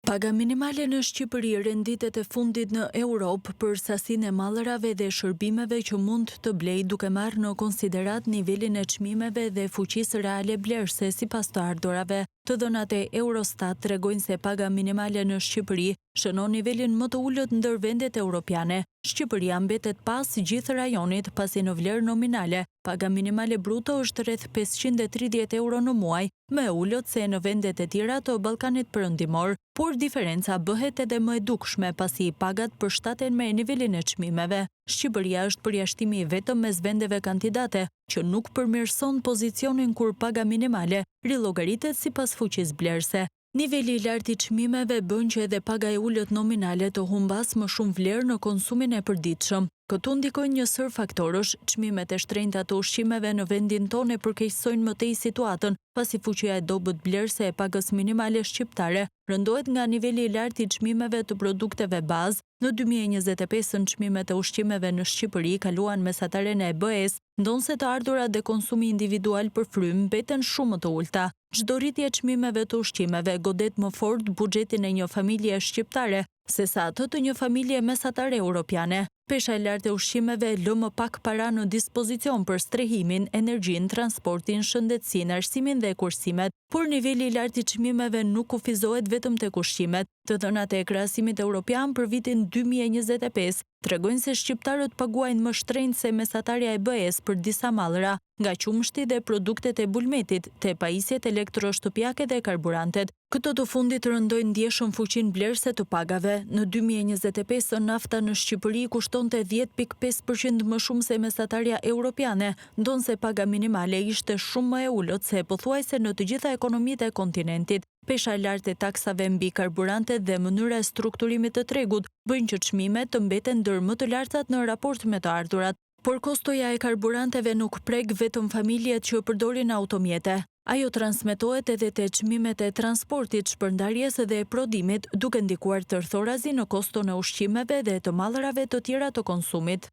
Paga minimale në Shqipëri renditet e fundit në Europë për sasinë e mallrave dhe shërbimeve që mund të blejë duke marrë në konsiderat nivelin e çmimeve dhe fuqisë reale blerëse sipas të ardhurave. Të dhënat e Eurostat tregojnë se paga minimale në Shqipëri shënon nivelin më të ulët ndër vendet europiane. Shqipëria mbetet pas gjithë rajonit pasi në vlerë nominale paga minimale bruto është rreth 530 euro në muaj, më e ulët se në vendet e tjera të Ballkanit Perëndimor, por diferenca bëhet edhe më e dukshme pasi pagat përshtaten me nivelin e çmimeve. Shqipëria është përjashtimi vetëm mes vendeve kandidate që nuk përmirëson pozicionin kur paga minimale rilogaritet sipas fuqisë blerëse. Niveli i lartë i çmimeve bën që edhe paga e ulët nominale të humbas më shumë vlerë në konsumin e përditshëm. Këtu ndikojnë një sër faktorësh, çmimet e shtrenjta të ushqimeve në vendin tonë përkeqësojnë më tej situatën, pasi fuqia e dobët blerëse e pagës minimale shqiptare rëndohet nga niveli i lartë i çmimeve të produkteve bazë. Në 2025 çmimet e ushqimeve në Shqipëri kaluan mesataren e EBE-s, ndonse të ardhurat dhe konsumi individual për frymë mbeten shumë të ulta. Çdo rritje e çmimeve të ushqimeve godet më fort buxhetin e një familje shqiptare sesa atë të një familje mesatare europiane. Pesha e lartë e ushqimeve lë më pak para në dispozicion për strehimin, energjinë, transportin, shëndetësinë, arsimin dhe kursimet, por niveli i lartë i çmimeve nuk kufizohet vetëm tek ushqimet. Të dhënat e krahasimit evropian për vitin 2025 tregojnë se shqiptarët paguajnë më shtrenjtë se mesatarja e EBE-s për disa mallra, nga qumshti dhe produktet e bulmetit, te pajisjet elektroshtëpiake dhe karburantet. Këto të fundit rëndojnë ndjeshëm fuqinë blerëse të pagave. Në 2025 nafta në Shqipëri kushtonte 10.5% më shumë se mesatarja europiane, ndonse paga minimale ishte shumë më e ulët se pothuajse në të gjitha ekonomitë e kontinentit. Pesha e lartë e taksave mbi karburantet dhe mënyra e strukturimit të tregut bëjnë që çmimet të mbeten ndër më të lartat në raport me të ardhurat. Por kostoja e karburanteve nuk prek vetëm familjet që përdorin automjete. Ajo transmetohet edhe te çmimet e transportit, shpërndarjes dhe prodhimit, duke ndikuar tërthorazi në koston e ushqimeve dhe të mallrave të tjera të konsumit.